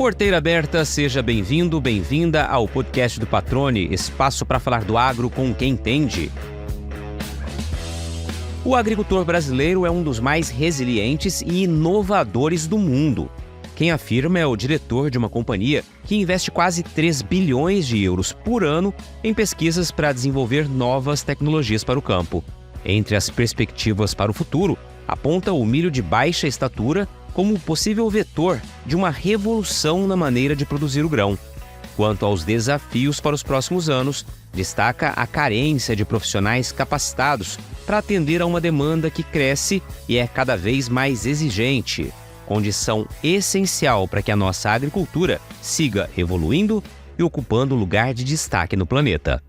Porteira aberta, seja bem-vindo, bem-vinda ao podcast do Patrone, espaço para falar do agro com quem entende. O agricultor brasileiro é um dos mais resilientes e inovadores do mundo. Quem afirma é o diretor de uma companhia que investe quase 3 bilhões de euros por ano em pesquisas para desenvolver novas tecnologias para o campo. Entre as perspectivas para o futuro, aponta o milho de baixa estatura como possível vetor de uma revolução na maneira de produzir o grão. Quanto aos desafios para os próximos anos, destaca a carência de profissionais capacitados para atender a uma demanda que cresce e é cada vez mais exigente, condição essencial para que a nossa agricultura siga evoluindo e ocupando lugar de destaque no planeta.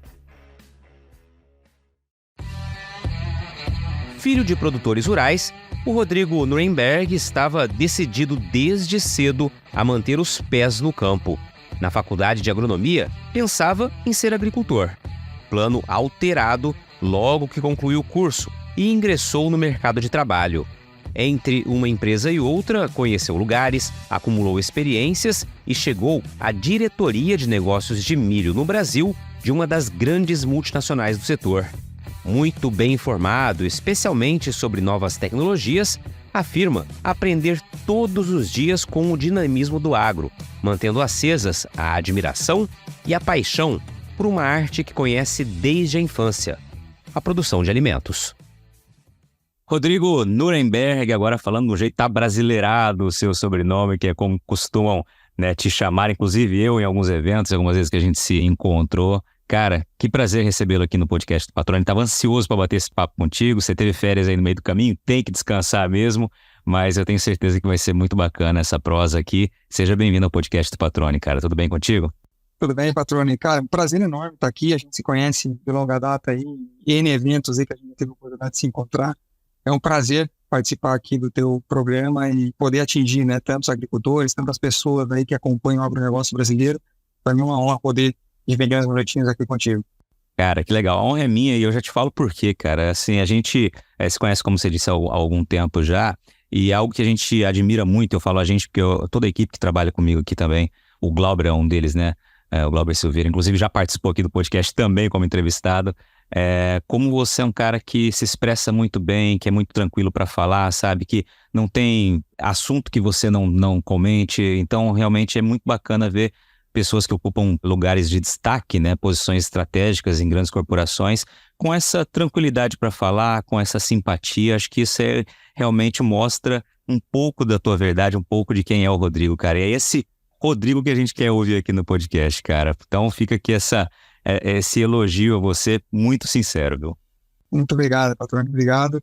Filho de produtores rurais, o Rodrigo Nuremberg estava decidido desde cedo a manter os pés no campo. Na faculdade de agronomia, pensava em ser agricultor. Plano alterado logo que concluiu o curso e ingressou no mercado de trabalho. Entre uma empresa e outra, conheceu lugares, acumulou experiências e chegou à diretoria de negócios de milho no Brasil de uma das grandes multinacionais do setor. Muito bem informado, especialmente sobre novas tecnologias, afirma aprender todos os dias com o dinamismo do agro, mantendo acesas a admiração e a paixão por uma arte que conhece desde a infância, a produção de alimentos. Rodrigo Nuremberg, agora falando do jeito abrasileirado o seu sobrenome, que é como costumam, te chamar, inclusive eu em alguns eventos, algumas vezes que a gente se encontrou. Cara, que prazer recebê-lo aqui no podcast do Patrone. Estava ansioso para bater esse papo contigo. Você teve férias aí no meio do caminho, tem que descansar mesmo, mas eu tenho certeza que vai ser muito bacana essa prosa aqui. Seja bem-vindo ao podcast do Patrone, cara. Tudo bem contigo? Tudo bem, Patrone. Cara, um prazer enorme estar aqui. A gente se conhece de longa data aí, N eventos aí que a gente teve a oportunidade de se encontrar. É um prazer participar aqui do teu programa e poder atingir, tantos agricultores, tantas pessoas aí que acompanham o agronegócio brasileiro. Para mim é uma honra poder dividir uns minutinhos aqui contigo. Cara, que legal. A honra é minha e eu já te falo por quê, cara. Assim, a gente se conhece, como você disse, há algum tempo já, e é algo que a gente admira muito. Eu falo a gente porque toda a equipe que trabalha comigo aqui também, o Glauber é um deles, o Glauber Silveira, inclusive já participou aqui do podcast também como entrevistado. Como você é um cara que se expressa muito bem, que é muito tranquilo para falar, sabe? Que não tem assunto que você não comente. Então, realmente é muito bacana ver pessoas que ocupam lugares de destaque, posições estratégicas em grandes corporações, com essa tranquilidade para falar, com essa simpatia. Acho que isso realmente mostra um pouco da tua verdade, um pouco de quem é o Rodrigo, cara. E é esse Rodrigo que a gente quer ouvir aqui no podcast, cara. Então fica aqui esse elogio a você, muito sincero, viu? Muito obrigado, patrão. Obrigado.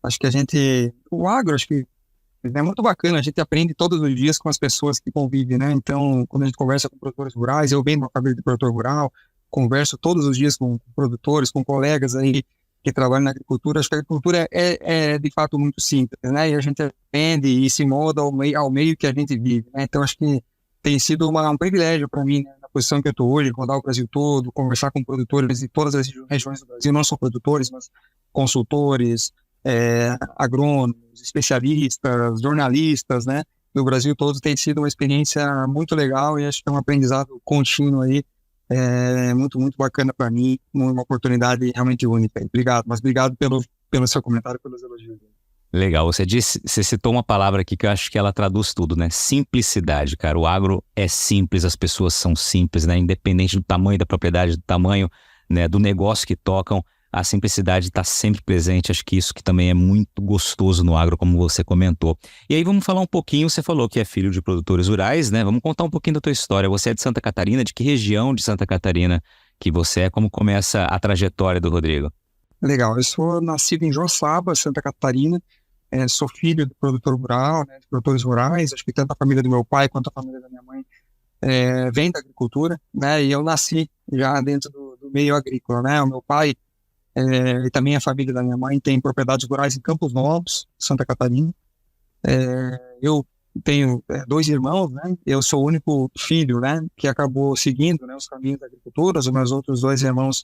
Acho que o agro, acho que é muito bacana, a gente aprende todos os dias com as pessoas que convivem, Então, quando a gente conversa com produtores rurais, eu venho de uma família de produtor rural, converso todos os dias com produtores, com colegas aí que trabalham na agricultura. Acho que a agricultura é de fato muito simples, E a gente aprende e se molda ao meio que a gente vive, Então, acho que tem sido um privilégio para mim, na posição que eu estou hoje, rodar o Brasil todo, conversar com produtores de todas as regiões do Brasil, não só produtores, mas consultores, agrônomos, especialistas, jornalistas, do Brasil todo. Tem sido uma experiência muito legal e acho que é um aprendizado contínuo aí, muito, muito bacana para mim, uma oportunidade realmente única. Obrigado pelo seu comentário, pelos elogios. Legal, você citou uma palavra aqui que eu acho que ela traduz tudo, Simplicidade, cara. O agro é simples, as pessoas são simples, Independente do tamanho da propriedade, do tamanho, do negócio que tocam, a simplicidade está sempre presente. Acho que isso que também é muito gostoso no agro, como você comentou. E aí vamos falar um pouquinho, você falou que é filho de produtores rurais, Vamos contar um pouquinho da tua história. Você é de Santa Catarina, de que região de Santa Catarina que você é? Como começa a trajetória do Rodrigo? Legal, eu sou nascido em Joaçaba, Santa Catarina. Sou filho de produtor rural, de produtores rurais. Acho que tanto a família do meu pai quanto a família da minha mãe vem da agricultura, E eu nasci já dentro do meio agrícola, O meu pai e também a família da minha mãe tem propriedades rurais em Campos Novos, Santa Catarina. Eu tenho 2 irmãos, Eu sou o único filho, que acabou seguindo, os caminhos da agricultura. Os meus outros 2 irmãos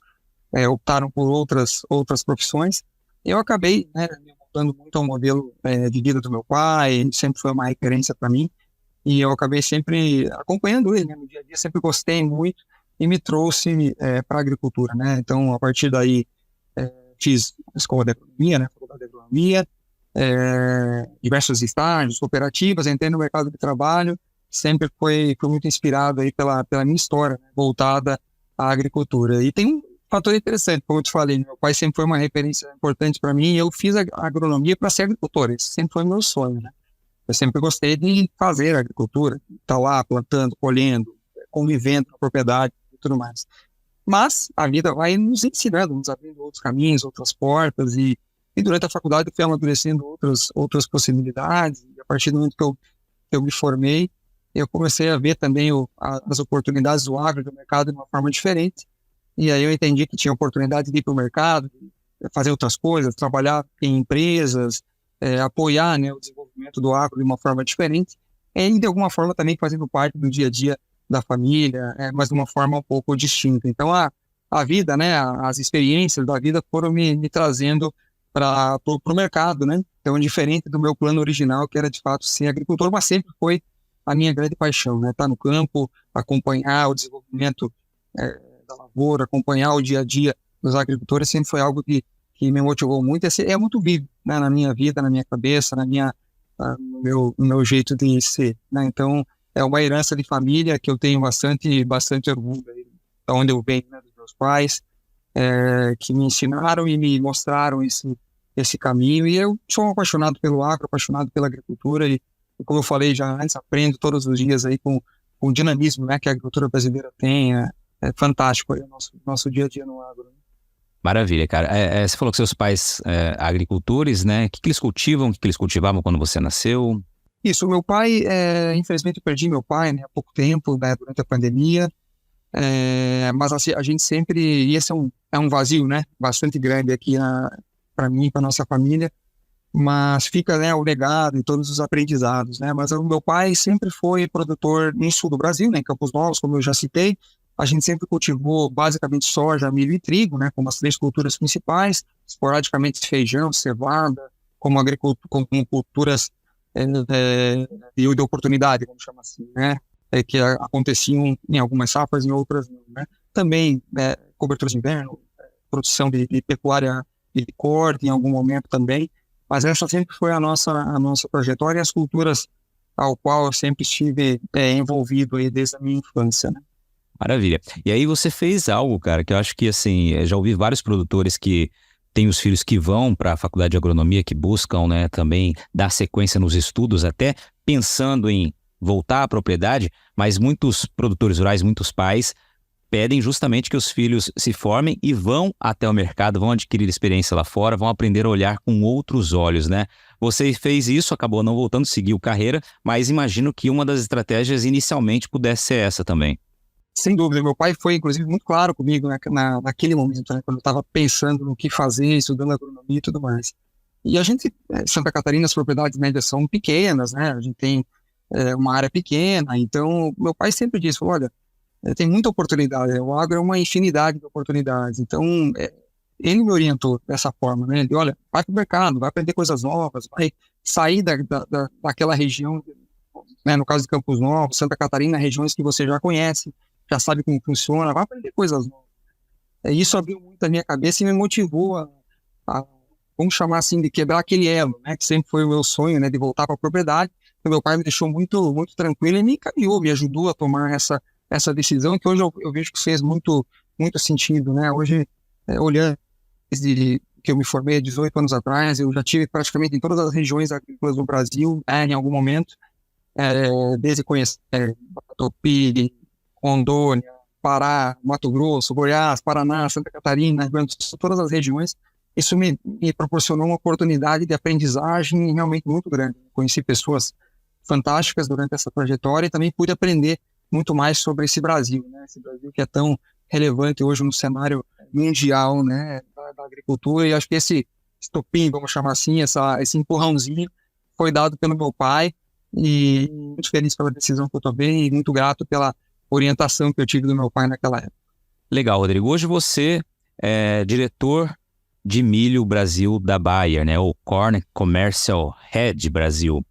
optaram por outras profissões. Eu acabei, me moldando muito ao modelo de vida do meu pai. Sempre foi uma referência para mim. e eu acabei sempre acompanhando ele, né, no dia a dia, sempre gostei muito e me trouxe para a agricultura, né? Então, a partir daí, fiz escola de agronomia, né, faculdade de agronomia, diversos estágios, cooperativas, entrei no mercado de trabalho, sempre foi muito inspirado aí pela minha história, né, voltada à agricultura. E tem um fator interessante, como eu te falei, meu pai sempre foi uma referência importante para mim, e eu fiz a agronomia para ser agricultor, esse sempre foi meu sonho, né? Eu sempre gostei de fazer agricultura, estar lá plantando, colhendo, convivendo na propriedade e tudo mais. Mas a vida vai nos ensinando, nos abrindo outros caminhos, outras portas, e durante a faculdade eu fui amadurecendo outras possibilidades, e a partir do momento que eu me formei, eu comecei a ver também as oportunidades do agro, do mercado de uma forma diferente, e aí eu entendi que tinha oportunidade de ir para o mercado, de fazer outras coisas, trabalhar em empresas, apoiar, né, o desenvolvimento do agro de uma forma diferente, e de alguma forma também fazendo parte do dia a dia da família, mas de uma forma um pouco distinta. Então a vida, né, as experiências da vida foram me trazendo para o mercado, né? Então, diferente do meu plano original, que era de fato ser agricultor, mas sempre foi a minha grande paixão, né? Estar no campo, acompanhar o desenvolvimento da lavoura, acompanhar o dia a dia dos agricultores, sempre foi algo que me motivou muito. É muito vivo, né? Na minha vida, na minha cabeça, no meu jeito de ser, né? Então, é uma herança de família que eu tenho bastante orgulho aí, da onde eu venho, né? Dos meus pais, que me ensinaram e me mostraram esse caminho, e eu sou apaixonado pelo agro, apaixonado pela agricultura, e como eu falei já antes, aprendo todos os dias aí com o dinamismo, né, que a agricultura brasileira tem, é fantástico aí o nosso dia a dia no agro. Maravilha, cara. Você falou que seus pais agricultores, né? O que eles cultivam? O que eles cultivavam quando você nasceu? Isso, meu pai, infelizmente eu perdi meu pai, né, há pouco tempo, né, durante a pandemia, mas assim, a gente sempre, e esse é um vazio, né, bastante grande aqui para mim, para nossa família, mas fica, né, o legado e todos os aprendizados, né, mas o meu pai sempre foi produtor no sul do Brasil, né, em Campos Novos, como eu já citei. A gente sempre cultivou basicamente soja, milho e trigo, né, como as três culturas principais, esporadicamente feijão, cevada, como culturas de oportunidade, vamos chamar assim, né, que aconteciam em algumas safras, em outras não, né. Também coberturas de inverno, produção de pecuária de corte em algum momento também, mas essa sempre foi a nossa trajetória e as culturas ao qual eu sempre estive envolvido aí desde a minha infância, né. Maravilha. E aí você fez algo, cara, que eu acho que, assim, já ouvi vários produtores que têm os filhos que vão para a faculdade de agronomia, que buscam, né, também dar sequência nos estudos, até pensando em voltar à propriedade, mas muitos produtores rurais, muitos pais, pedem justamente que os filhos se formem e vão até o mercado, vão adquirir experiência lá fora, vão aprender a olhar com outros olhos, né? Você fez isso, acabou não voltando, seguiu carreira, mas imagino que uma das estratégias inicialmente pudesse ser essa também. Sem dúvida, meu pai foi, inclusive, muito claro comigo, né, naquele momento, né, quando eu estava pensando no que fazer, estudando agronomia e tudo mais. E a gente, Santa Catarina, as propriedades médias são pequenas, né, a gente tem uma área pequena, então meu pai sempre disse, olha, tem muita oportunidade, o agro é uma infinidade de oportunidades, então ele me orientou dessa forma, né, ele, olha, vai para o mercado, vai aprender coisas novas, vai sair daquela região, né, no caso de Campos Novos, Santa Catarina, regiões que você já conhece, já sabe como funciona, vai aprender coisas novas. Isso abriu muito a minha cabeça e me motivou vamos chamar assim, de quebrar aquele elo, né, que sempre foi o meu sonho, né, de voltar para a propriedade. Então, meu pai me deixou muito, muito tranquilo e me encaminhou, me ajudou a tomar essa decisão, que hoje eu vejo que fez muito, muito sentido, né. Hoje, olhando desde que eu me formei há 18 anos atrás, eu já tive praticamente em todas as regiões agrícolas do Brasil, em algum momento, desde conhecer Tupi, Rondônia, Pará, Mato Grosso, Goiás, Paraná, Santa Catarina, Rio Grande do Sul, todas as regiões. Isso me proporcionou uma oportunidade de aprendizagem realmente muito grande. Conheci pessoas fantásticas durante essa trajetória e também pude aprender muito mais sobre esse Brasil, né? Esse Brasil que é tão relevante hoje no cenário mundial, né, da agricultura. E acho que esse estopim, vamos chamar assim, esse empurrãozinho foi dado pelo meu pai, e muito feliz pela decisão que eu tomei e muito grato pela orientação que eu tive do meu pai naquela época. Legal, Rodrigo. Hoje você é diretor de milho Brasil da Bayer, né? O Corn Commercial Head Brasil.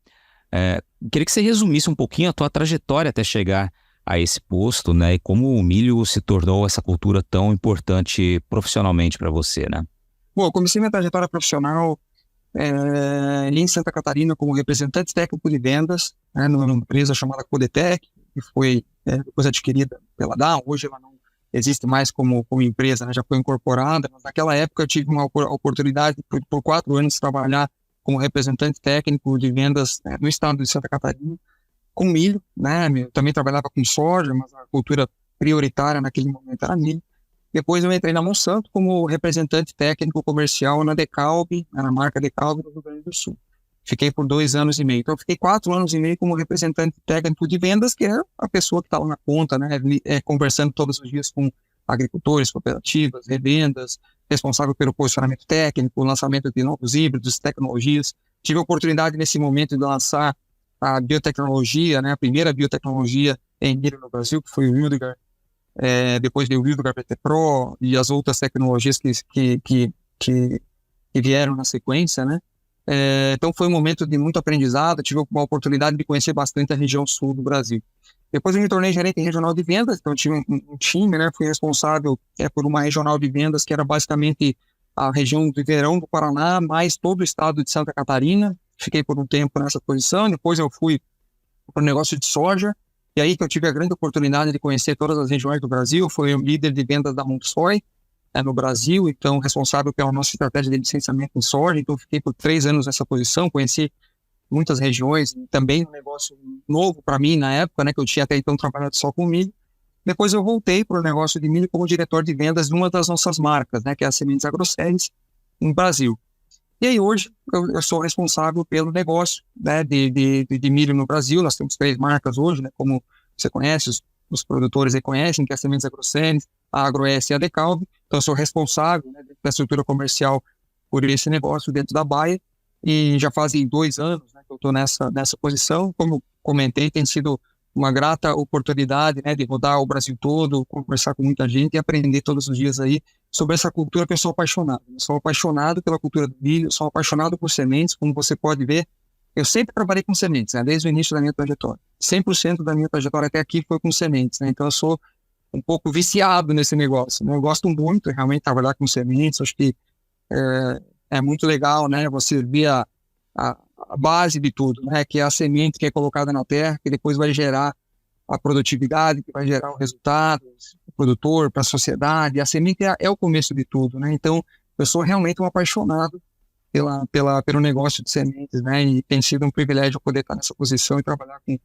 Queria que você resumisse um pouquinho a tua trajetória até chegar a esse posto, né? E como o milho se tornou essa cultura tão importante profissionalmente para você, né? Bom, eu comecei minha trajetória profissional em Santa Catarina como representante técnico de vendas, né, numa empresa chamada Codetec, que foi depois adquirida pela Dow. Hoje ela não existe mais como empresa, né, já foi incorporada, mas naquela época eu tive uma oportunidade por 4 anos de trabalhar como representante técnico de vendas no estado de Santa Catarina, com milho, né, eu também trabalhava com soja, mas a cultura prioritária naquele momento era milho. Depois eu entrei na Monsanto como representante técnico comercial na Decalb, na marca Decalb do Rio Grande do Sul. Fiquei por 2 anos e meio. Então, eu fiquei 4 anos e meio como representante técnico de vendas, que é a pessoa que está lá na ponta, né, conversando todos os dias com agricultores, cooperativas, revendas, responsável pelo posicionamento técnico, lançamento de novos híbridos, tecnologias. Tive a oportunidade nesse momento de lançar a biotecnologia, né, a primeira biotecnologia em milho no Brasil, que foi o Wildgar. Depois veio o Wildgar PT Pro e as outras tecnologias que vieram na sequência, né? Então foi um momento de muito aprendizado, tive uma oportunidade de conhecer bastante a região sul do Brasil. Depois eu me tornei gerente regional de vendas, então tive um time, né? Fui responsável por uma regional de vendas que era basicamente a região do Ribeirão do Paraná, mais todo o estado de Santa Catarina. Fiquei por um tempo nessa posição, depois eu fui para o negócio de soja, e aí que eu tive a grande oportunidade de conhecer todas as regiões do Brasil. Fui o líder de vendas da Monsoy no Brasil, então responsável pela nossa estratégia de licenciamento em soja. Então fiquei por 3 anos nessa posição, conheci muitas regiões, também um negócio novo para mim na época, né, que eu tinha até então trabalhado só com milho. Depois eu voltei para o negócio de milho como diretor de vendas de uma das nossas marcas, né, que é a Sementes Agroceres, no Brasil. E aí hoje eu sou responsável pelo negócio, né, de milho no Brasil. Nós temos 3 marcas hoje, né, como você conhece, os produtores aí conhecem, que é a Sementes Agroceres, a AgroS e a Decalb. Então eu sou responsável, né, da estrutura comercial por esse negócio dentro da Bayer, e já fazem 2 anos, né, que eu estou nessa posição. Como eu comentei, tem sido uma grata oportunidade, né, de rodar o Brasil todo, conversar com muita gente e aprender todos os dias aí sobre essa cultura que eu sou apaixonado. Eu sou apaixonado pela cultura do milho, sou apaixonado por sementes. Como você pode ver, eu sempre trabalhei com sementes, né, desde o início da minha trajetória. 100% da minha trajetória até aqui foi com sementes, né, então eu sou um pouco viciado nesse negócio, né? Eu gosto muito realmente de trabalhar com sementes. Acho que é muito legal, né, você ver a base de tudo, né, que é a semente que é colocada na terra, que depois vai gerar a produtividade, que vai gerar o resultado para o produtor, para a sociedade. A semente é o começo de tudo, né? Então, eu sou realmente um apaixonado pelo negócio de sementes, né? E tem sido um privilégio poder estar nessa posição e trabalhar com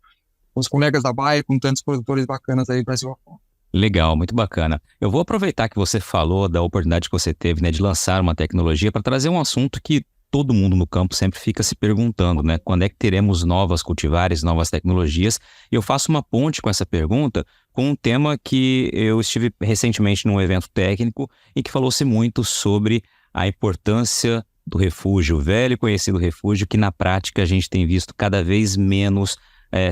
os colegas da Bayer, com tantos produtores bacanas aí do Brasil afora. Legal, muito bacana. Eu vou aproveitar que você falou da oportunidade que você teve, né, de lançar uma tecnologia para trazer um assunto que todo mundo no campo sempre fica se perguntando, né? Quando é que teremos novas cultivares, novas tecnologias? E eu faço uma ponte com essa pergunta com um tema que eu estive recentemente num evento técnico e que falou-se muito sobre a importância do refúgio, o velho e conhecido refúgio, que na prática a gente tem visto cada vez menos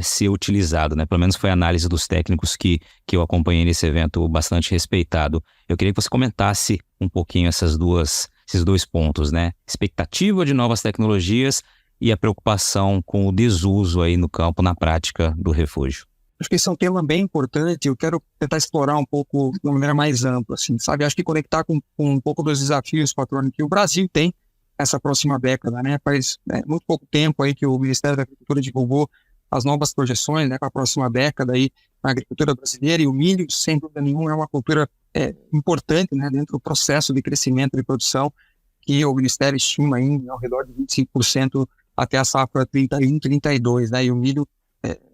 ser utilizado, né? Pelo menos foi a análise dos técnicos que eu acompanhei nesse evento, bastante respeitado. Eu queria que você comentasse um pouquinho esses 2 pontos, né? Expectativa de novas tecnologias e a preocupação com o desuso aí no campo, na prática do refúgio. Acho que esse é um tema bem importante. Eu quero tentar explorar um pouco de uma maneira mais ampla, assim, sabe? Acho que conectar com um pouco dos desafios, patrônio, que o Brasil tem essa próxima década, né? Faz muito pouco tempo aí que o Ministério da Agricultura divulgou as novas projeções, né, para a próxima década aí na agricultura brasileira. E o milho, sem dúvida nenhuma, é uma cultura importante, né, dentro do processo de crescimento de produção, que o Ministério estima em ao redor de 25% até a safra 31-32, né, e o milho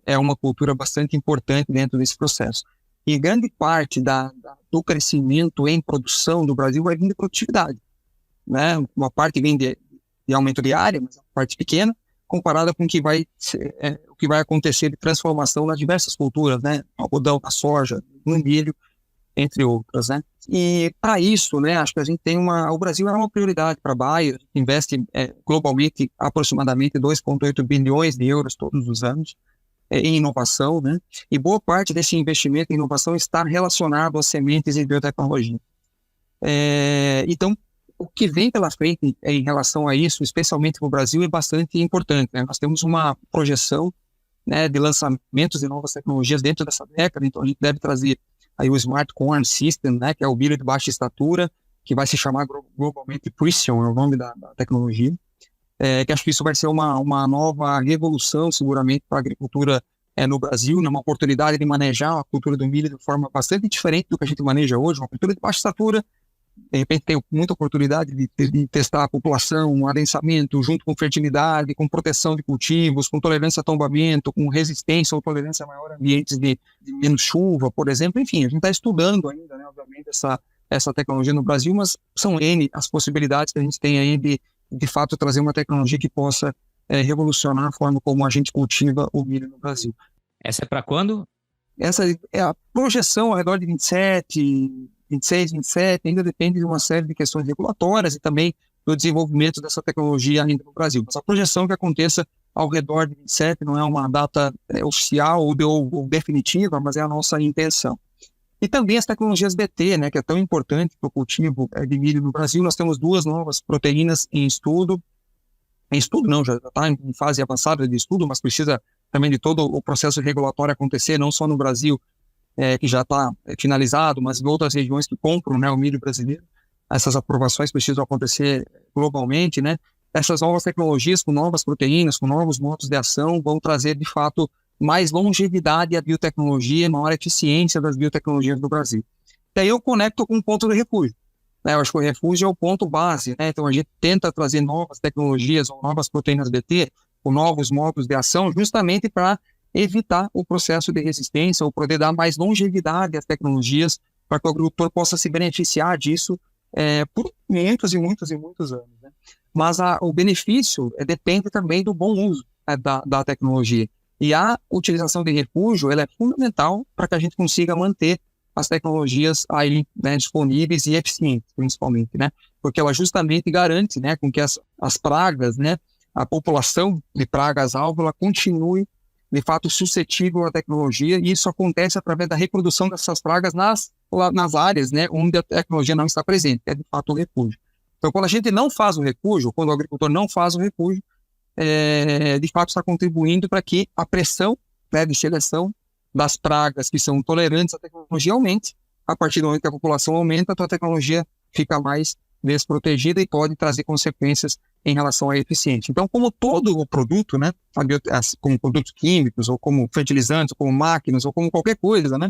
é uma cultura bastante importante dentro desse processo. E grande parte do crescimento em produção do Brasil vai vir de produtividade, né, uma parte vem de aumento de área, mas é uma parte pequena, comparada com o que vai acontecer de transformação nas diversas culturas, né, no algodão, na soja, no milho, entre outras, né. E para isso, né, acho que a gente tem o Brasil é uma prioridade para a Bayer, investe globalmente aproximadamente 2,8 bilhões de euros todos os anos em inovação, né, e boa parte desse investimento em inovação está relacionado às sementes e biotecnologia. Então, o que vem pela frente em relação a isso, especialmente no Brasil, é bastante importante, né? Nós temos uma projeção, né, de lançamentos de novas tecnologias dentro dessa década, então a gente deve trazer aí o Smart Corn System, né, que é o milho de baixa estatura, que vai se chamar globalmente Precision, é o nome da tecnologia, que acho que isso vai ser uma nova revolução, seguramente, para a agricultura no Brasil, né, uma oportunidade de manejar a cultura do milho de forma bastante diferente do que a gente maneja hoje, uma cultura de baixa estatura. De repente tem muita oportunidade de testar a população, um adensamento junto com fertilidade, com proteção de cultivos, com tolerância a tombamento, com resistência ou tolerância maior a ambientes de menos chuva, por exemplo. Enfim, a gente está estudando ainda, né, obviamente, essa tecnologia no Brasil, mas são N as possibilidades que a gente tem aí de fato trazer uma tecnologia que possa revolucionar a forma como a gente cultiva o milho no Brasil. Essa é para quando? Essa é a projeção ao redor de 26, 27, ainda depende de uma série de questões regulatórias e também do desenvolvimento dessa tecnologia ainda no Brasil. Mas a projeção que aconteça ao redor de 27 não é uma data oficial ou definitiva, mas é a nossa intenção. E também as tecnologias BT, né, que é tão importante para o cultivo de milho no Brasil. Nós temos 2 novas proteínas em estudo. Em estudo não, já está em fase avançada de estudo, mas precisa também de todo o processo regulatório acontecer, não só no Brasil, que já está finalizado, mas em outras regiões que compram, né, o milho brasileiro. Essas aprovações precisam acontecer globalmente, né? Essas novas tecnologias com novas proteínas, com novos modos de ação, vão trazer, de fato, mais longevidade à biotecnologia e maior eficiência das biotecnologias do Brasil. Daí eu conecto com o ponto do refúgio, né? Eu acho que o refúgio é o ponto base, né? Então a gente tenta trazer novas tecnologias ou novas proteínas BT, com novos modos de ação, justamente para evitar o processo de resistência ou poder dar mais longevidade às tecnologias para que o agricultor possa se beneficiar disso por muitos e muitos e muitos anos, né? Mas o benefício depende também do bom uso, né, da tecnologia. E a utilização de refúgio ela é fundamental para que a gente consiga manter as tecnologias aí, né, disponíveis e eficientes, principalmente, né? Porque ela justamente garante, né, com que as pragas, né, a população de pragas-alvo, ela continue de fato suscetível à tecnologia, e isso acontece através da reprodução dessas pragas nas áreas, né, onde a tecnologia não está presente, que é de fato o refúgio. Então, quando a gente não faz o refúgio, quando o agricultor não faz o refúgio, de fato está contribuindo para que a pressão, né, de seleção das pragas que são tolerantes à tecnologia aumente. A partir do momento que a população aumenta, a tecnologia fica mais desprotegida e pode trazer consequências em relação à eficiência. Então, como todo o produto, né, como produtos químicos, ou como fertilizantes, ou como máquinas, ou como qualquer coisa, né,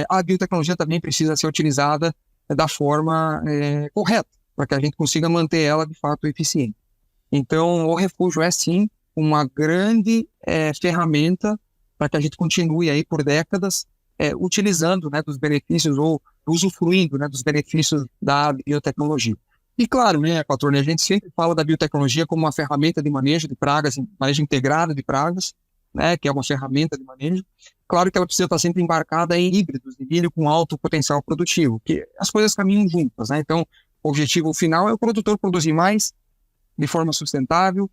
a biotecnologia também precisa ser utilizada da forma correta, para que a gente consiga manter ela, de fato, eficiente. Então, o refúgio é, sim, uma grande ferramenta para que a gente continue aí por décadas utilizando, né, dos benefícios ou usufruindo, né, dos benefícios da biotecnologia. E claro, né, Patrônio, a gente sempre fala da biotecnologia como uma ferramenta de manejo de pragas, manejo integrado de pragas, né, que é uma ferramenta de manejo. Claro que ela precisa estar sempre embarcada em híbridos de milho com alto potencial produtivo, que as coisas caminham juntas, né? Então, o objetivo final é o produtor produzir mais de forma sustentável,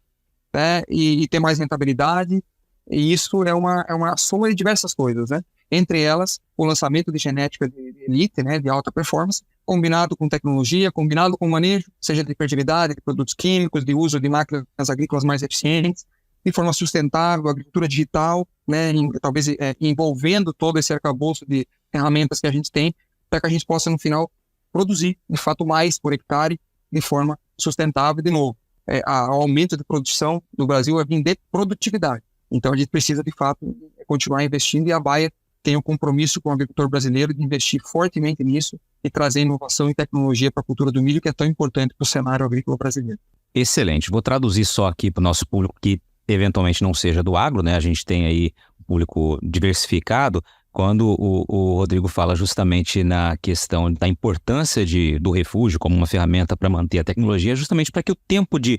né, e ter mais rentabilidade, e isso é uma soma de diversas coisas, né? Entre elas, o lançamento de genética de elite, né, de alta performance, combinado com tecnologia, combinado com manejo, seja de fertilidade, de produtos químicos, de uso de máquinas agrícolas mais eficientes, de forma sustentável, agricultura digital, né, talvez envolvendo todo esse arcabouço de ferramentas que a gente tem, para que a gente possa, no final, produzir, de fato, mais por hectare, de forma sustentável. De novo, o aumento de produção do Brasil é vindo de produtividade. Então, a gente precisa, de fato, continuar investindo, e a Bayer tem um compromisso com o agricultor brasileiro de investir fortemente nisso e trazer inovação e tecnologia para a cultura do milho, que é tão importante para o cenário agrícola brasileiro. Excelente. Vou traduzir só aqui para o nosso público que eventualmente não seja do agro, né? A gente tem aí um público diversificado. Quando o Rodrigo fala justamente na questão da importância do refúgio como uma ferramenta para manter a tecnologia, justamente para que o tempo de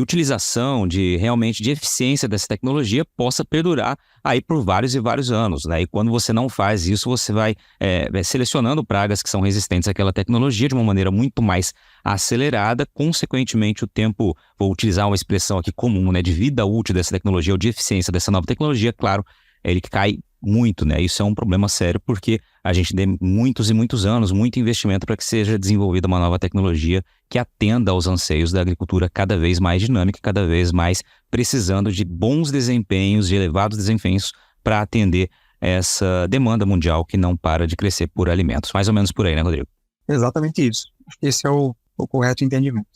utilização, realmente de eficiência dessa tecnologia possa perdurar aí por vários e vários anos, né? E quando você não faz isso, você vai selecionando pragas que são resistentes àquela tecnologia de uma maneira muito mais acelerada. Consequentemente, o tempo, vou utilizar uma expressão aqui comum, né, de vida útil dessa tecnologia ou de eficiência dessa nova tecnologia, claro, ele cai muito, né? Isso é um problema sério porque a gente tem muitos e muitos anos, muito investimento para que seja desenvolvida uma nova tecnologia que atenda aos anseios da agricultura cada vez mais dinâmica, cada vez mais precisando de bons desempenhos, de elevados desempenhos para atender essa demanda mundial que não para de crescer por alimentos. Mais ou menos por aí, né, Rodrigo? Exatamente isso. Acho que esse é o correto entendimento.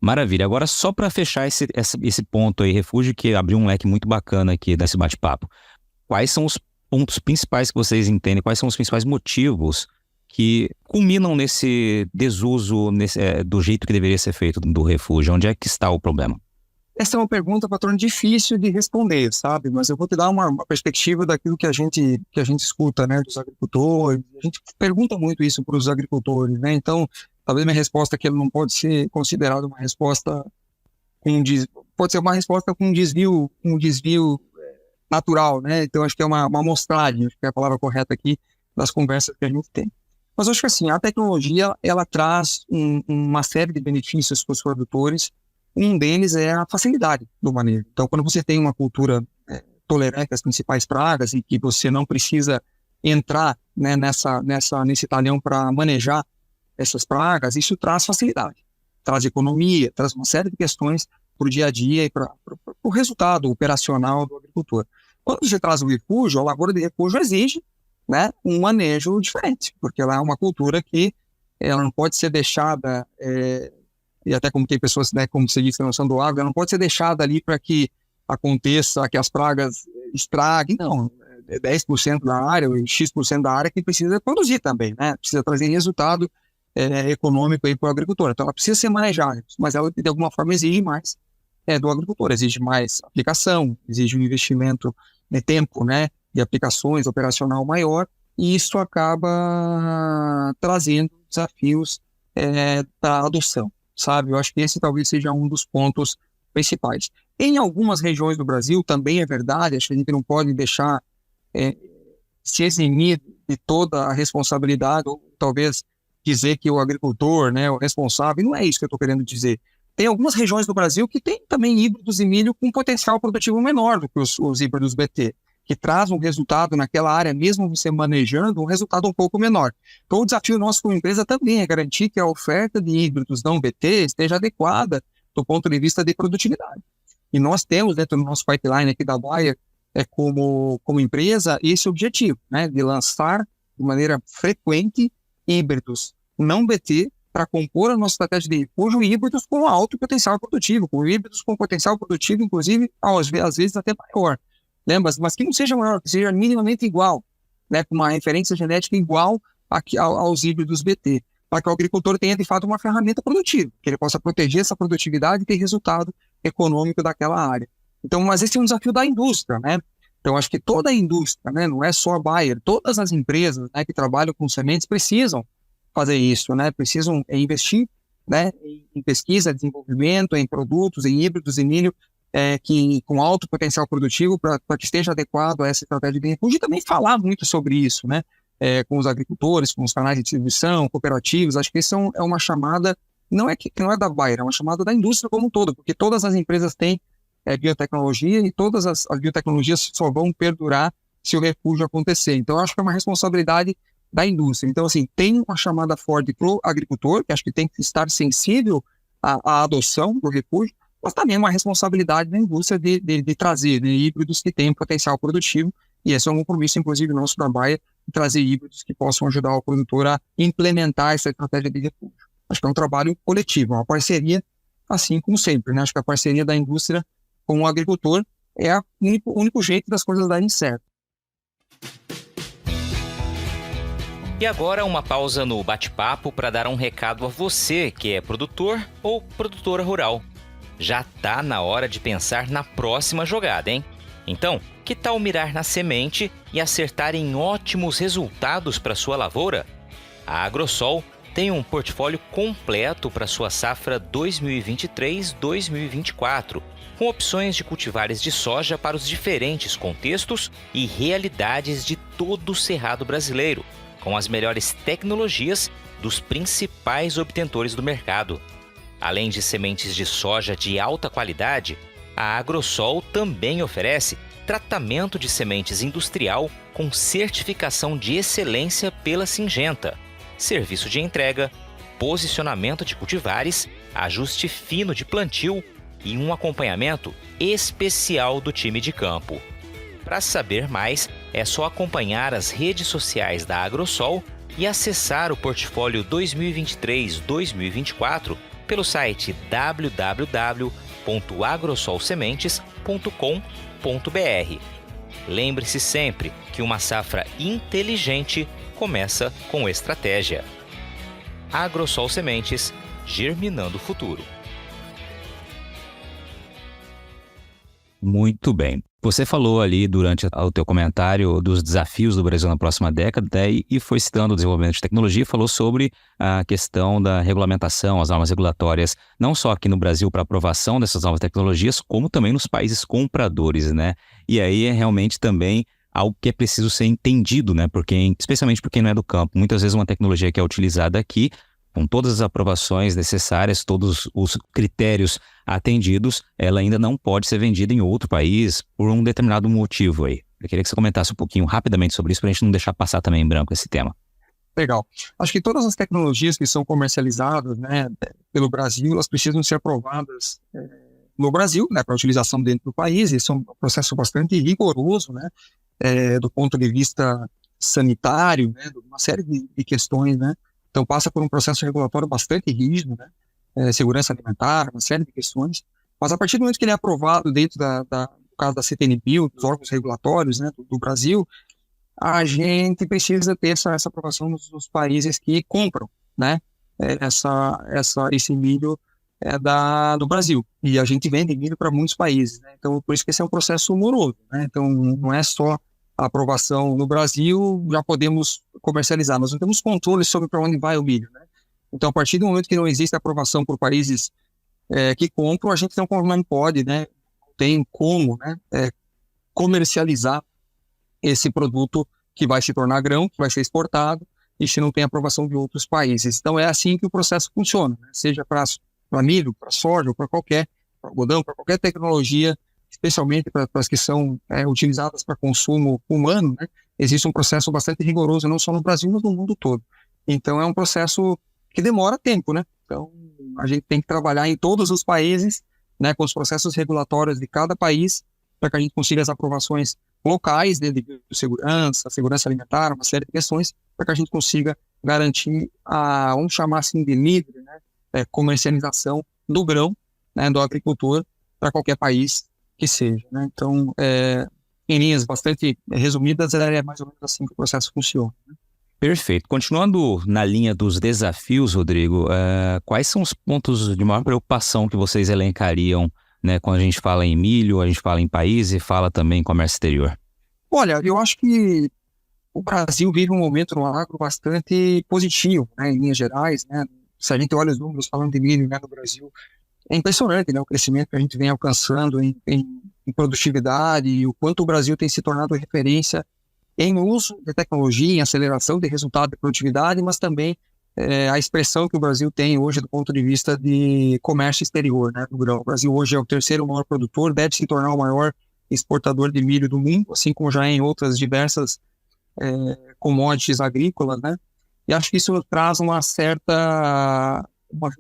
Maravilha. Agora, só para fechar esse ponto aí, Refúgio, que abriu um leque muito bacana aqui nesse bate-papo. Quais são os pontos principais que vocês entendem? Quais são os principais motivos que culminam nesse desuso do jeito que deveria ser feito do refúgio? Onde é que está o problema? Essa é uma pergunta, patrão, difícil de responder, sabe? Mas eu vou te dar uma perspectiva daquilo que a gente escuta, né, dos agricultores. A gente pergunta muito isso para os agricultores, né? Então, talvez minha resposta aqui não pode ser considerada uma resposta pode ser uma resposta com um desvio natural, né? Então, acho que é uma amostragem, acho que é a palavra correta aqui das conversas que a gente tem. Mas acho que assim, a tecnologia, ela traz uma série de benefícios para os produtores. Um deles é a facilidade do manejo. Então, quando você tem uma cultura tolerante às principais pragas e que você não precisa entrar, né, nesse talhão para manejar essas pragas, isso traz facilidade, traz economia, traz uma série de questões para o dia a dia e para o resultado operacional do agricultor. Quando você traz o refúgio, a lavoura de refúgio exige, né, um manejo diferente, porque ela é uma cultura que ela não pode ser deixada... e até como tem pessoas, né, como você disse, na noção do agro, não pode ser deixada ali para que aconteça, que as pragas estraguem, não. É 10% da área, ou X% da área que precisa produzir também, né? Precisa trazer resultado econômico para o agricultor. Então, ela precisa ser manejada, mas ela, de alguma forma, exige mais do agricultor, exige mais aplicação, exige um investimento, tempo, né, de aplicações operacional maior, e isso acaba trazendo desafios para a adoção. Sabe? Eu acho que esse talvez seja um dos pontos principais. Em algumas regiões do Brasil, também é verdade, acho que a gente não pode deixar se eximir de toda a responsabilidade, ou talvez dizer que o agricultor, né, o responsável, não é isso que eu estou querendo dizer. Tem algumas regiões do Brasil que tem também híbridos de milho com potencial produtivo menor do que os híbridos BT, que traz um resultado naquela área, mesmo você manejando, um resultado um pouco menor. Então, o desafio nosso como empresa também é garantir que a oferta de híbridos não BT esteja adequada do ponto de vista de produtividade. E nós temos, dentro do nosso pipeline aqui da Bayer, como empresa, esse objetivo, né, de lançar de maneira frequente híbridos não BT para compor a nossa estratégia de refúgio, híbridos com alto potencial produtivo, com híbridos com potencial produtivo, inclusive, às vezes até maior. Lembra? Mas que não seja maior, que seja minimamente igual, né, com uma referência genética igual aos híbridos BT, para que o agricultor tenha, de fato, uma ferramenta produtiva, que ele possa proteger essa produtividade e ter resultado econômico daquela área. Então, mas esse é um desafio da indústria, né? Então, acho que toda a indústria, né, não é só a Bayer, todas as empresas, né, que trabalham com sementes precisam fazer isso, né? Precisam investir, né, em pesquisa, desenvolvimento, em produtos, em híbridos e milho, que com alto potencial produtivo para que esteja adequado a essa estratégia de refúgio, e também falar muito sobre isso, né? Com os agricultores, com os canais de distribuição, cooperativos. Acho que isso é uma chamada, não é da Bayer, é uma chamada da indústria como um todo, porque todas as empresas têm biotecnologia e todas as biotecnologias só vão perdurar se o refúgio acontecer. Então, eu acho que é uma responsabilidade da indústria. Então, assim, tem uma chamada forte para o agricultor, que acho que tem que estar sensível à adoção do refúgio, mas também é uma responsabilidade da indústria de trazer, né, híbridos que têm potencial produtivo, e esse é um compromisso, inclusive, nosso da Bayer, de trazer híbridos que possam ajudar o produtor a implementar essa estratégia de refúgio. Acho que é um trabalho coletivo, uma parceria, assim como sempre, né? Acho que a parceria da indústria com o agricultor é o único jeito das coisas darem certo. E agora uma pausa no bate-papo para dar um recado a você que é produtor ou produtora rural. Já tá na hora de pensar na próxima jogada, hein? Então, que tal mirar na semente e acertar em ótimos resultados para sua lavoura? A Agrosol tem um portfólio completo para sua safra 2023-2024, com opções de cultivares de soja para os diferentes contextos e realidades de todo o cerrado brasileiro, com as melhores tecnologias dos principais obtentores do mercado. Além de sementes de soja de alta qualidade, a Agrosol também oferece tratamento de sementes industrial com certificação de excelência pela Syngenta, serviço de entrega, posicionamento de cultivares, ajuste fino de plantio e um acompanhamento especial do time de campo. Para saber mais, é só acompanhar as redes sociais da Agrosol e acessar o portfólio 2023-2024 pelo site www.agrosolsementes.com.br. Lembre-se sempre que uma safra inteligente começa com estratégia. Agrosol Sementes, germinando o futuro. Muito bem. Você falou ali durante o teu comentário dos desafios do Brasil na próxima década, né, e foi citando o desenvolvimento de tecnologia, falou sobre a questão da regulamentação, as normas regulatórias, não só aqui no Brasil para aprovação dessas novas tecnologias, como também nos países compradores, né? E aí é realmente também algo que é preciso ser entendido, né? Porque, especialmente por quem não é do campo, muitas vezes uma tecnologia que é utilizada aqui, com todas as aprovações necessárias, todos os critérios atendidos, ela ainda não pode ser vendida em outro país por um determinado motivo aí. Eu queria que você comentasse um pouquinho rapidamente sobre isso, para a gente não deixar passar também em branco esse tema. Legal. Acho que todas as tecnologias que são comercializadas, né, pelo Brasil, elas precisam ser aprovadas no Brasil, né, para utilização dentro do país. Isso é um processo bastante rigoroso, né, do ponto de vista sanitário, né, uma série de questões, né. Então passa por um processo regulatório bastante rígido, né, segurança alimentar, uma série de questões. Mas a partir do momento que ele é aprovado dentro no caso da CTNBio, dos órgãos regulatórios, né, do Brasil, a gente precisa ter essa aprovação nos países que compram, né, esse milho do Brasil. E a gente vende milho para muitos países, né? Então, por isso que esse é um processo moroso, né? Então, não é só a aprovação no Brasil, já podemos comercializar. Nós não temos controle sobre para onde vai o milho, né? Então, a partir do momento que não existe aprovação por países que compram, a gente não pode, né? Não tem como, né, comercializar esse produto que vai se tornar grão, que vai ser exportado, e se não tem aprovação de outros países. Então, é assim que o processo funciona, né? Seja para milho, para soja, para algodão, para qualquer tecnologia, especialmente para as que são utilizadas para consumo humano, né? Existe um processo bastante rigoroso, não só no Brasil, mas no mundo todo. Então, é um processo que demora tempo, né? Então, a gente tem que trabalhar em todos os países, né, com os processos regulatórios de cada país, para que a gente consiga as aprovações locais, né, de segurança alimentar, uma série de questões, para que a gente consiga garantir vamos chamar assim de livre, né, comercialização do grão, né, do agricultor, para qualquer país que seja, né? Então, em linhas bastante resumidas, é mais ou menos assim que o processo funciona, né? Perfeito. Continuando na linha dos desafios, Rodrigo, quais são os pontos de maior preocupação que vocês elencariam, né, quando a gente fala em milho, a gente fala em país e fala também em comércio exterior? Olha, eu acho que o Brasil vive um momento no agro bastante positivo, né, em linhas gerais, né? Se a gente olha os números falando de milho, né, no Brasil, é impressionante, né, o crescimento que a gente vem alcançando em produtividade e o quanto o Brasil tem se tornado referência em uso de tecnologia, em aceleração de resultado de produtividade, mas também a expressão que o Brasil tem hoje do ponto de vista de comércio exterior, né, do grão. O Brasil hoje é o terceiro maior produtor, deve se tornar o maior exportador de milho do mundo, assim como já é em outras diversas commodities agrícolas, né? E acho que isso traz um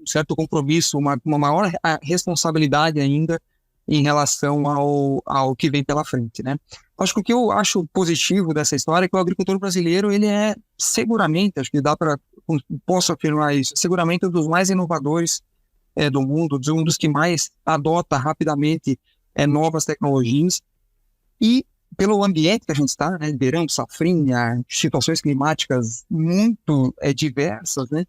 certo compromisso, uma maior responsabilidade ainda em relação ao que vem pela frente, né? Acho que o que eu acho positivo dessa história é que o agricultor brasileiro, ele é seguramente, acho que posso afirmar isso, seguramente um dos mais inovadores do mundo, um dos que mais adota rapidamente novas tecnologias, e pelo ambiente que a gente está, né, verão, safrinha, situações climáticas muito diversas, né,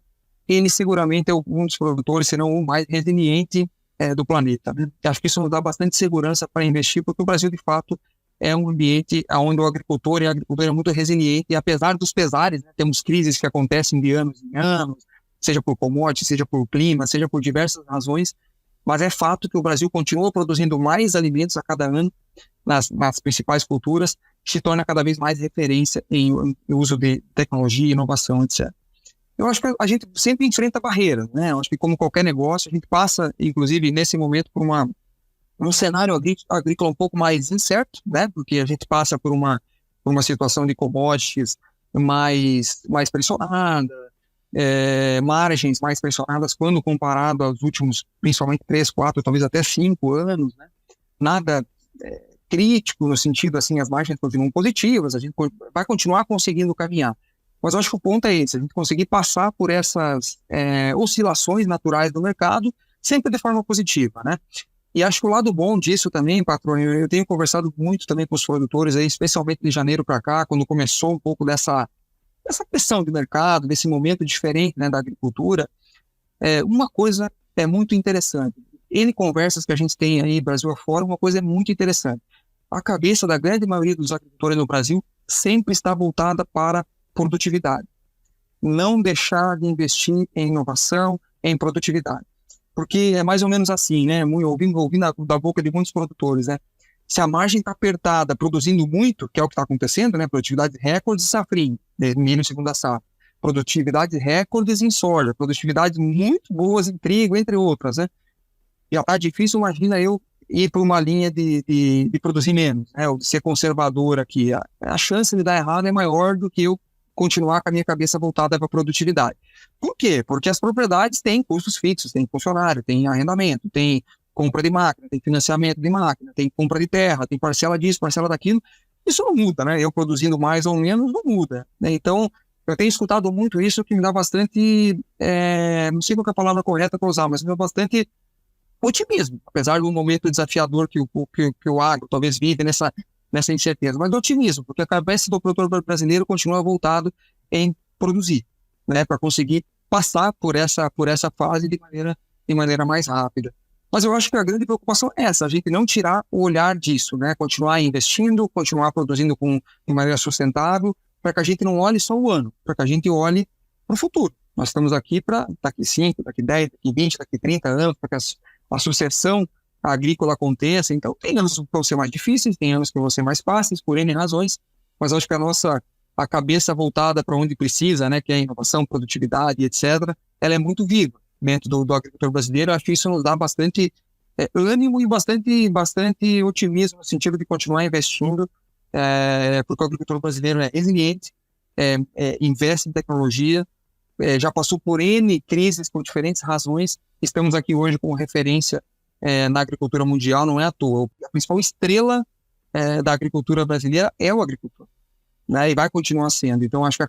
ele seguramente é um dos produtores, se não o mais resiliente do planeta, né? Acho que isso nos dá bastante segurança para investir, porque o Brasil, de fato, é um ambiente onde o agricultor é muito resiliente, e apesar dos pesares, né, temos crises que acontecem de anos em anos, seja por commodity, seja por clima, seja por diversas razões, mas é fato que o Brasil continua produzindo mais alimentos a cada ano nas principais culturas, se torna cada vez mais referência em uso de tecnologia, inovação, etc. Eu acho que a gente sempre enfrenta barreiras, né? Eu acho que, como qualquer negócio, a gente passa, inclusive nesse momento, por um cenário agrícola um pouco mais incerto, né? Porque a gente passa por uma situação de commodities mais pressionada, margens mais pressionadas quando comparado aos últimos, principalmente 3, 4, talvez até 5 anos, né? Nada crítico no sentido, assim, as margens continuam positivas, a gente vai continuar conseguindo caminhar. Mas eu acho que o ponto é esse, a gente conseguir passar por essas oscilações naturais do mercado, sempre de forma positiva, né? E acho que o lado bom disso também, patrão, eu tenho conversado muito também com os produtores, aí, especialmente de janeiro para cá, quando começou um pouco dessa pressão de mercado, desse momento diferente, né, da agricultura. Uma coisa é muito interessante. N conversas que a gente tem aí, Brasil afora, uma coisa é muito interessante. A cabeça da grande maioria dos agricultores no Brasil sempre está voltada para produtividade. Não deixar de investir em inovação, em produtividade. Porque é mais ou menos assim, né? Ouvindo da boca de muitos produtores, né? Se a margem está apertada, produzindo muito, que é o que está acontecendo, né? Produtividade recordes em safrinha, milho em segunda safra. Produtividade recordes em soja, produtividades muito boas em trigo, entre outras, né? Já está difícil, imagina eu ir para uma linha de produzir menos, né? Ou de ser conservador aqui. A chance de dar errado é maior do que eu continuar com a minha cabeça voltada para a produtividade. Por quê? Porque as propriedades têm custos fixos, tem funcionário, tem arrendamento, tem compra de máquina, tem financiamento de máquina, tem compra de terra, tem parcela disso, parcela daquilo. Isso não muda, né? Eu produzindo mais ou menos não muda, né? Então, eu tenho escutado muito isso que me dá bastante, não sei qual é a palavra correta para usar, mas me dá bastante otimismo, apesar do momento desafiador que o agro talvez vive nessa incerteza, mas do otimismo, porque a cabeça do produtor brasileiro continua voltado em produzir, né, para conseguir passar por essa fase de maneira mais rápida. Mas eu acho que a grande preocupação é essa, a gente não tirar o olhar disso, né, continuar investindo, continuar produzindo de maneira sustentável, para que a gente não olhe só o ano, para que a gente olhe para o futuro. Nós estamos aqui para daqui 5, daqui 10, daqui 20, daqui 30 anos, para que a sucessão agrícola aconteça. Então, tem anos que vão ser mais difíceis, tem anos que vão ser mais fáceis, por N razões, mas acho que a cabeça voltada para onde precisa, né, que é a inovação, produtividade, etc., ela é muito viva dentro do agricultor brasileiro. Acho que isso nos dá bastante ânimo e bastante otimismo no sentido de continuar investindo, porque o agricultor brasileiro é resiliente, investe em tecnologia, já passou por N crises por diferentes razões. Estamos aqui hoje como referência na agricultura mundial, não é à toa. A principal estrela da agricultura brasileira é o agricultor, né? E vai continuar sendo. Então, acho que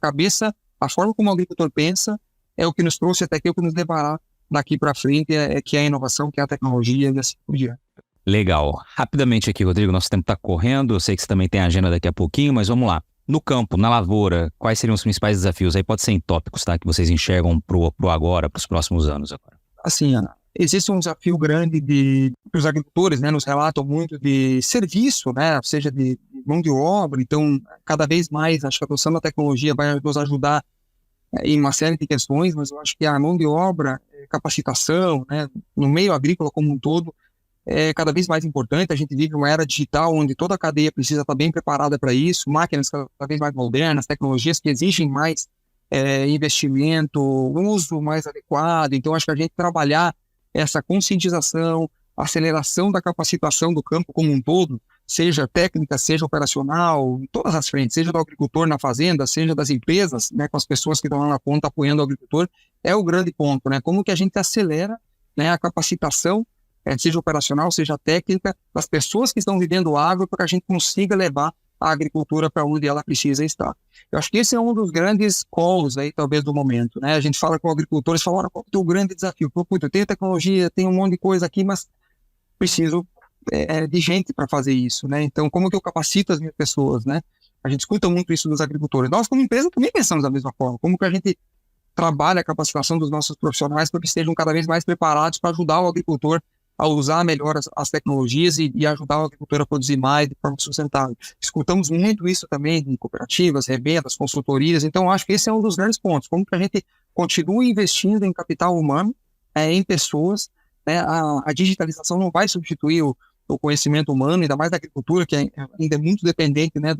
a forma como o agricultor pensa é o que nos trouxe até aqui, é o que nos levará daqui para frente, que é a inovação, que é a tecnologia e assim por diante. Legal. Rapidamente aqui, Rodrigo, nosso tempo está correndo, eu sei que você também tem a agenda daqui a pouquinho, mas vamos lá. No campo, na lavoura, quais seriam os principais desafios? Aí pode ser em tópicos, tá? Que vocês enxergam pro agora, para os próximos anos agora. Assim, existe um desafio grande que os agricultores, né, nos relatam muito de serviço, né, seja de mão de obra. Então, cada vez mais, acho que a adoção da tecnologia vai nos ajudar em uma série de questões, mas eu acho que a mão de obra, capacitação, né, no meio agrícola como um todo, é cada vez mais importante. A gente vive uma era digital onde toda a cadeia precisa estar bem preparada para isso, máquinas cada vez mais modernas, tecnologias que exigem mais investimento, uso mais adequado. Então, acho que a gente trabalhar essa conscientização, aceleração da capacitação do campo como um todo, seja técnica, seja operacional, em todas as frentes, seja do agricultor na fazenda, seja das empresas, né, com as pessoas que estão lá na ponta apoiando o agricultor, é o grande ponto, né? Como que a gente acelera, né, a capacitação, seja operacional, seja técnica, das pessoas que estão vivendo o agro, para que a gente consiga levar a agricultura para onde ela precisa estar. Eu acho que esse é um dos grandes calls aí, talvez, do momento, né? A gente fala com agricultores, fala, qual é o grande desafio? Pô, eu tenho tecnologia, tenho um monte de coisa aqui, mas preciso de gente para fazer isso, né? Então, como que eu capacito as minhas pessoas, né? A gente escuta muito isso dos agricultores. Nós, como empresa, também pensamos da mesma forma. Como que a gente trabalha a capacitação dos nossos profissionais para que estejam cada vez mais preparados para ajudar o agricultor a usar melhor as tecnologias e ajudar o agricultor a produzir mais de forma sustentável. Escutamos muito isso também em cooperativas, revendas, consultorias. Então, acho que esse é um dos grandes pontos. Como que a gente continua investindo em capital humano, em pessoas, né? A digitalização não vai substituir o conhecimento humano, ainda mais da agricultura, que ainda é muito dependente, né,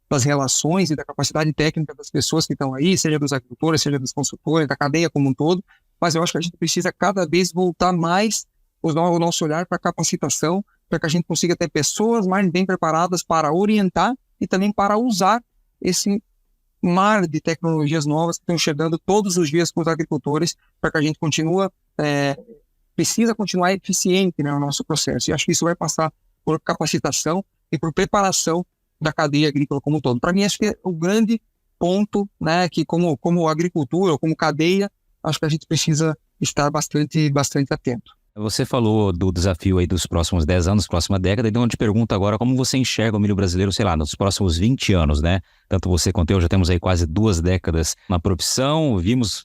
das relações e da capacidade técnica das pessoas que estão aí, seja dos agricultores, seja dos consultores, da cadeia como um todo. Mas eu acho que a gente precisa cada vez voltar mais o nosso olhar para a capacitação para que a gente consiga ter pessoas mais bem preparadas para orientar e também para usar esse mar de tecnologias novas que estão chegando todos os dias para os agricultores, para que a gente precisa continuar eficiente, né, no nosso processo. E acho que isso vai passar por capacitação e por preparação da cadeia agrícola como um todo. Para mim, acho que é o grande ponto, né, que como agricultura ou como cadeia, acho que a gente precisa estar bastante atento. Você falou do desafio aí dos próximos 10 anos, próxima década, então eu te pergunto agora como você enxerga o milho brasileiro, sei lá, nos próximos 20 anos, né? Tanto você quanto eu já temos aí quase 2 décadas na profissão,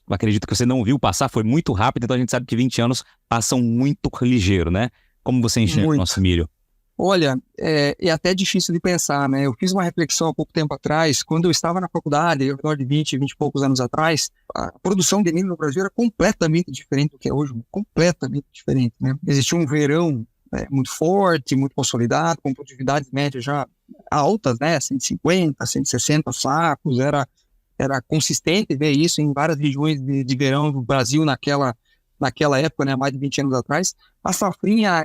acredito que você não viu passar, foi muito rápido, então a gente sabe que 20 anos passam muito ligeiro, né? Como você enxerga o nosso milho? Olha, é até difícil de pensar, né? Eu fiz uma reflexão há pouco tempo atrás, quando eu estava na faculdade, ao redor de 20 e poucos anos atrás, a produção de milho no Brasil era completamente diferente do que é hoje, completamente diferente, né? Existia um verão muito forte, muito consolidado, com produtividades médias já altas, né? 150, 160 sacos, era consistente ver isso em várias regiões de verão do Brasil naquela época, né, mais de 20 anos atrás. A safrinha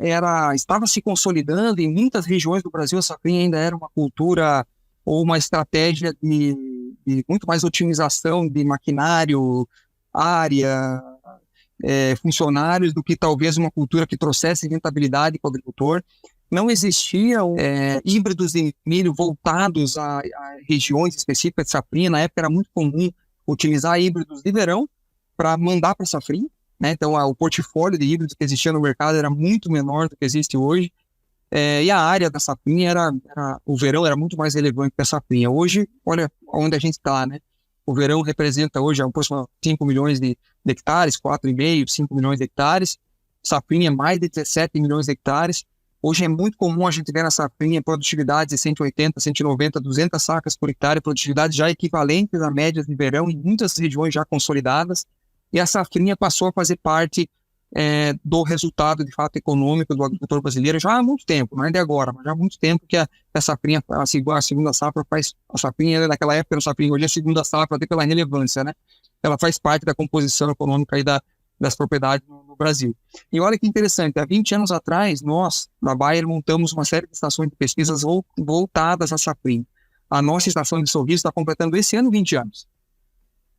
estava se consolidando em muitas regiões do Brasil. A safrinha ainda era uma cultura ou uma estratégia de muito mais otimização de maquinário, área, funcionários, do que talvez uma cultura que trouxesse rentabilidade para o agricultor. Não existiam híbridos de milho voltados a regiões específicas de safrinha. Na época era muito comum utilizar híbridos de verão para mandar para a safrinha, né? Então, o portfólio de híbridos que existia no mercado era muito menor do que existe hoje, e a área da safrinha o verão era muito mais relevante que a safrinha. Hoje, olha onde a gente está, né? O verão representa hoje aproximadamente 5 milhões de hectares, 4,5, 5 milhões de hectares, safrinha mais de 17 milhões de hectares. Hoje é muito comum a gente ver na safrinha produtividades de 180, 190, 200 sacas por hectare, produtividades já equivalentes a médias de verão em muitas regiões já consolidadas. E a safrinha passou a fazer parte do resultado, de fato, econômico do agricultor brasileiro já há muito tempo, não é de agora, mas já há muito tempo que a safrinha, a segunda safra a safrinha, naquela época era safrinha, hoje é a segunda safra, até pela relevância, né? Ela faz parte da composição econômica aí das propriedades no Brasil. E olha que interessante, há 20 anos atrás, nós, na Bayer, montamos uma série de estações de pesquisas voltadas à safrinha. A nossa estação de Sorriso está completando esse ano 20 anos.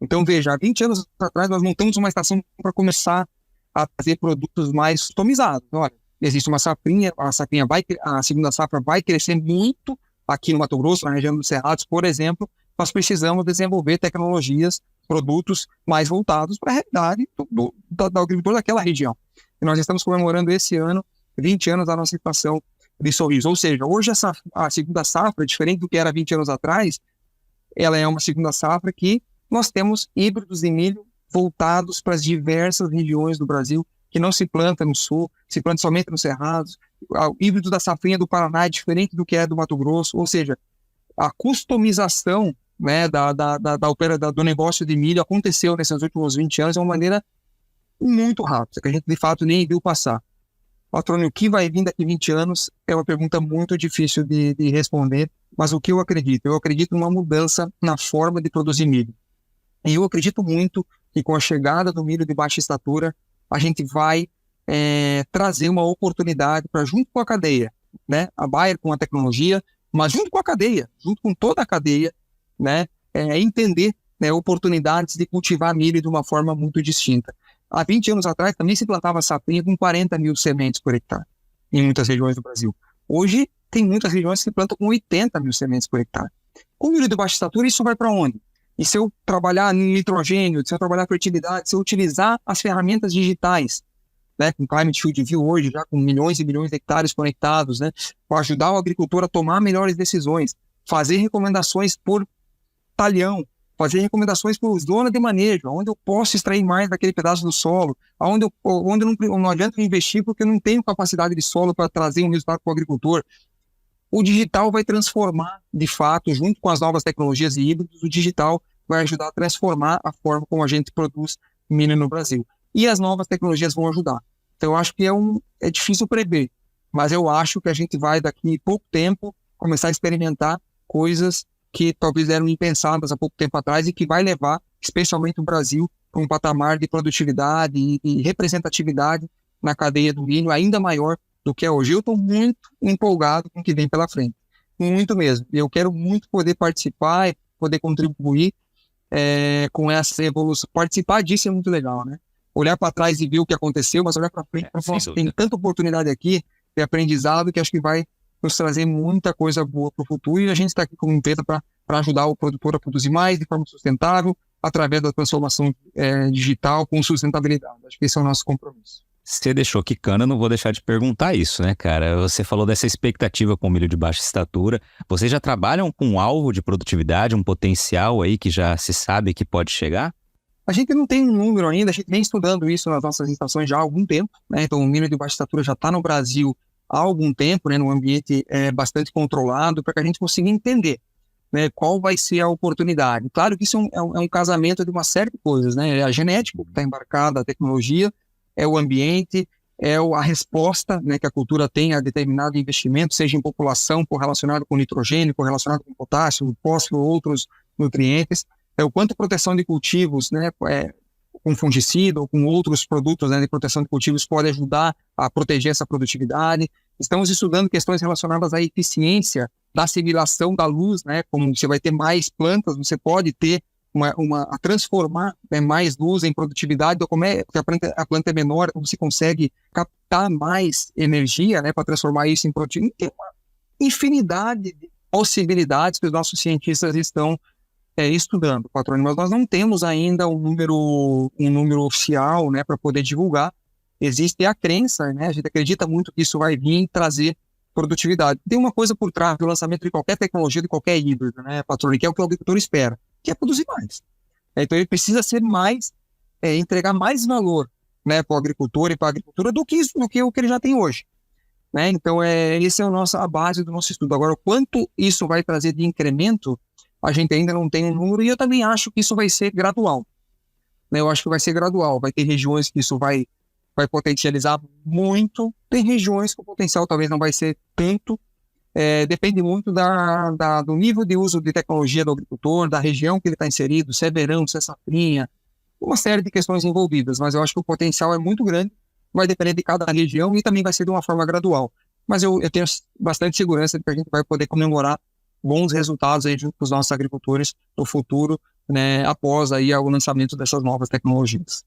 Então, veja, há 20 anos atrás nós montamos uma estação para começar a fazer produtos mais customizados. Olha, existe uma safrinha, a segunda safra vai crescer muito aqui no Mato Grosso, na região dos Cerrados, por exemplo. Nós precisamos desenvolver tecnologias, produtos mais voltados para a realidade do agricultor daquela região. E nós estamos comemorando esse ano 20 anos da nossa estação de Sorriso. Ou seja, hoje a segunda safra, diferente do que era 20 anos atrás, ela é uma segunda safra que nós temos híbridos de milho voltados para as diversas regiões do Brasil, que não se planta no sul, se planta somente nos cerrados. O híbrido da safrinha do Paraná é diferente do que é do Mato Grosso, ou seja, a customização, né, do negócio de milho aconteceu nesses últimos 20 anos de uma maneira muito rápida, que a gente de fato nem viu passar. Patrônio, o que vai vir daqui a 20 anos é uma pergunta muito difícil de responder, mas o que eu acredito? Eu acredito numa mudança na forma de produzir milho. E eu acredito muito que com a chegada do milho de baixa estatura, a gente vai trazer uma oportunidade para, junto com a cadeia, né? A Bayer com a tecnologia, mas junto com a cadeia, junto com toda a cadeia, né? Entender, né, oportunidades de cultivar milho de uma forma muito distinta. Há 20 anos atrás também se plantava safrinha com 40 mil sementes por hectare, em muitas regiões do Brasil. Hoje, tem muitas regiões que plantam com 80 mil sementes por hectare. Com milho de baixa estatura, isso vai para onde? E se eu trabalhar nitrogênio, se eu trabalhar fertilidade, se eu utilizar as ferramentas digitais, né, com Climate Field View hoje, já com milhões e milhões de hectares conectados, né, para ajudar o agricultor a tomar melhores decisões, fazer recomendações por talhão, fazer recomendações para os donos de manejo, onde eu posso extrair mais daquele pedaço do solo, onde não adianta investir porque eu não tenho capacidade de solo para trazer um resultado para o agricultor. O digital vai transformar, de fato, junto com as novas tecnologias e híbridos, o digital vai ajudar a transformar a forma como a gente produz milho no Brasil. E as novas tecnologias vão ajudar. Então, eu acho que é difícil prever, mas eu acho que a gente vai, daqui a pouco tempo, começar a experimentar coisas que talvez eram impensadas há pouco tempo atrás e que vai levar, especialmente o Brasil, para um patamar de produtividade e representatividade na cadeia do milho ainda maior do que é hoje. Eu estou muito empolgado com o que vem pela frente, muito mesmo. Eu quero muito poder participar e poder contribuir com essa evolução. Participar disso é muito legal, né? Olhar para trás e ver o que aconteceu, mas olhar para frente, nossa, tem tanta oportunidade aqui, de aprendizado, que acho que vai nos trazer muita coisa boa para o futuro, e a gente está aqui como empresa para ajudar o produtor a produzir mais de forma sustentável, através da transformação digital com sustentabilidade. Acho que esse é o nosso compromisso. Você deixou quicando, eu não vou deixar de perguntar isso, né, cara? Você falou dessa expectativa com milho de baixa estatura. Vocês já trabalham com um alvo de produtividade, um potencial aí que já se sabe que pode chegar? A gente não tem um número ainda, a gente vem estudando isso nas nossas estações já há algum tempo, né? Então o milho de baixa estatura já está no Brasil há algum tempo, né? Num ambiente bastante controlado, para que a gente consiga entender, né, qual vai ser a oportunidade. Claro que isso é um casamento de uma série de coisas, né? É a genética que está embarcada, a tecnologia, é o ambiente, a resposta, né, que a cultura tem a determinado investimento, seja em população, correlacionado com nitrogênio, correlacionado com potássio, fósforo, outros nutrientes. O quanto proteção de cultivos, né, com fungicida ou com outros produtos, né, de proteção de cultivos pode ajudar a proteger essa produtividade. Estamos estudando questões relacionadas à eficiência da assimilação da luz, né, como você vai ter mais plantas, você pode ter a transformar, né, mais luz em produtividade, porque a planta é menor, você consegue captar mais energia, né, para transformar isso em produtividade. Tem uma infinidade de possibilidades que os nossos cientistas estão estudando, Patrônio, mas nós não temos ainda um número oficial, né, para poder divulgar. Existe a crença, né, a gente acredita muito que isso vai vir trazer produtividade. Tem uma coisa por trás do lançamento de qualquer tecnologia, de qualquer híbrido, né, Patrônio, que é o que o agricultor espera, que é produzir mais. Então ele precisa ser mais, entregar mais valor, né, para o agricultor e para a agricultura do que o que ele já tem hoje. Né? Então essa é a base do nosso estudo. Agora, o quanto isso vai trazer de incremento, a gente ainda não tem um número, e eu também acho que isso vai ser gradual. Né? Eu acho que vai ser gradual. Vai ter regiões que isso vai potencializar muito, tem regiões que o potencial talvez não vai ser tanto, depende muito do nível de uso de tecnologia do agricultor, da região que ele está inserido, se é verão, se é safrinha, uma série de questões envolvidas, mas eu acho que o potencial é muito grande, vai depender de cada região e também vai ser de uma forma gradual. Mas eu tenho bastante segurança de que a gente vai poder comemorar bons resultados aí junto com os nossos agricultores no futuro, né, após aí o lançamento dessas novas tecnologias.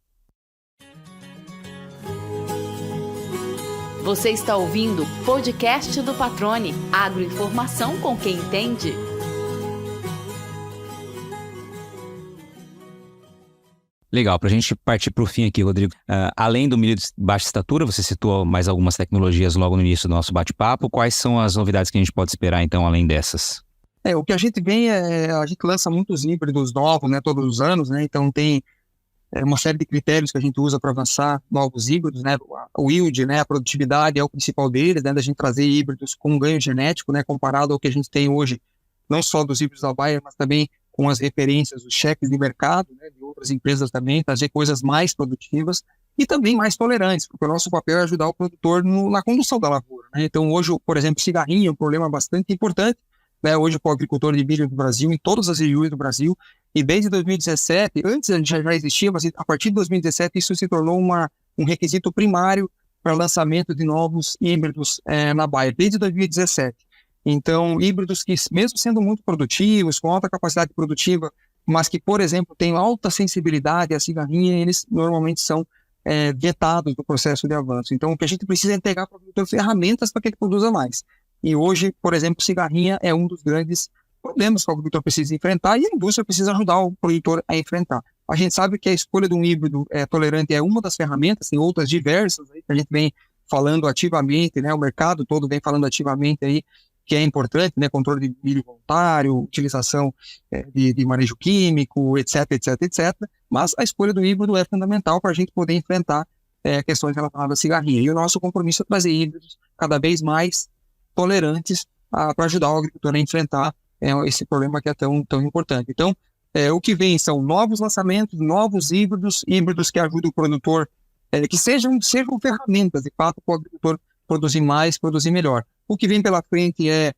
Você está ouvindo o podcast do Patrone, agroinformação com quem entende. Legal, para a gente partir para o fim aqui, Rodrigo. Além do milho de baixa estatura, você citou mais algumas tecnologias logo no início do nosso bate-papo. Quais são as novidades que a gente pode esperar, então, além dessas? O que a gente vem a gente lança muitos híbridos novos, né, todos os anos, né, então tem uma série de critérios que a gente usa para avançar novos híbridos, né, o yield, né, a produtividade é o principal deles, né, da gente trazer híbridos com ganho genético, né, comparado ao que a gente tem hoje, não só dos híbridos da Bayer, mas também com as referências, os cheques de mercado, né, de outras empresas também, trazer coisas mais produtivas e também mais tolerantes, porque o nosso papel é ajudar o produtor na condução da lavoura, né? Então hoje, por exemplo, cigarrinha é um problema bastante importante, né, hoje para o agricultor de milho do Brasil, em todas as regiões do Brasil, e desde 2017, antes já existia, mas a partir de 2017 isso se tornou um requisito primário para lançamento de novos híbridos na Bayer, desde 2017. Então, híbridos que, mesmo sendo muito produtivos, com alta capacidade produtiva, mas que, por exemplo, têm alta sensibilidade à cigarrinha, eles normalmente são vetados do processo de avanço. Então, o que a gente precisa é entregar para o produtor ferramentas para que ele produza mais. E hoje, por exemplo, cigarrinha é um dos grandes problemas que o agricultor precisa enfrentar e a indústria precisa ajudar o produtor a enfrentar. A gente sabe que a escolha de um híbrido tolerante é uma das ferramentas, tem outras diversas aí, que a gente vem falando ativamente, né, o mercado todo vem falando ativamente aí, que é importante, né, controle de milho voluntário, utilização de manejo químico, etc, etc, etc. Mas a escolha do híbrido é fundamental para a gente poder enfrentar questões relacionadas à cigarrinha. E o nosso compromisso é trazer híbridos cada vez mais tolerantes para ajudar o agricultor a enfrentar esse problema que é tão importante. Então, o que vem são novos lançamentos, novos híbridos que ajudem o produtor, que sejam ferramentas, de fato, para o agricultor produzir mais, produzir melhor. O que vem pela frente é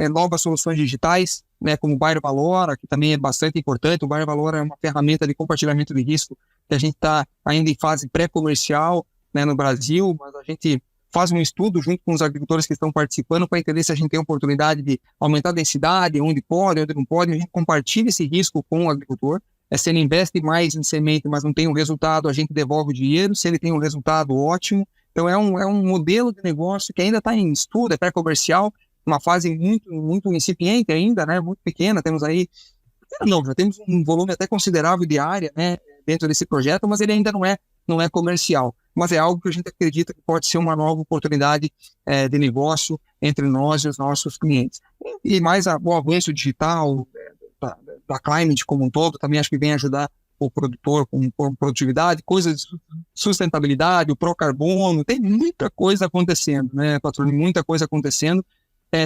novas soluções digitais, né, como o Bayer Valora, que também é bastante importante. O Bayer Valora é uma ferramenta de compartilhamento de risco que a gente está ainda em fase pré-comercial, né, no Brasil, mas a gente faz um estudo junto com os agricultores que estão participando para entender se a gente tem oportunidade de aumentar a densidade, onde pode, onde não pode. A gente compartilha esse risco com o agricultor. Se ele investe mais em semente, mas não tem um resultado, a gente devolve o dinheiro. Se ele tem um resultado, ótimo. Então, é um modelo de negócio que ainda está em estudo, é pré-comercial, uma fase muito incipiente ainda, né? Muito pequena. Temos aí, já temos um volume até considerável de área, né? Dentro desse projeto, mas ele ainda não é comercial. Mas é algo que a gente acredita que pode ser uma nova oportunidade de negócio entre nós e os nossos clientes. E mais o avanço digital da Climate como um todo, também acho que vem ajudar o produtor com produtividade, coisas de sustentabilidade, o pró-carbono, tem muita coisa acontecendo, né, Patrone? Muita coisa acontecendo,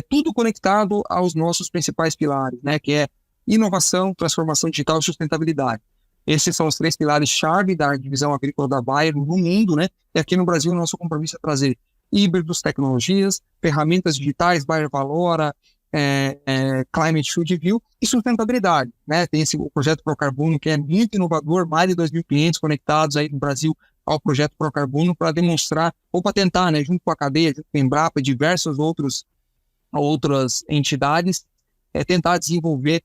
tudo conectado aos nossos principais pilares, né, que é inovação, transformação digital e sustentabilidade. Esses são os 3 pilares-chave da divisão agrícola da Bayer no mundo, né? E aqui no Brasil, o nosso compromisso é trazer híbridos, tecnologias, ferramentas digitais, Bayer Valora, Climate Field View e sustentabilidade, né? Tem o projeto Procarbono, que é muito inovador, mais de 2.000 clientes conectados aí no Brasil ao projeto Procarbono para demonstrar, ou para tentar, né, junto com a cadeia, junto com a Embrapa e diversas outras entidades, tentar desenvolver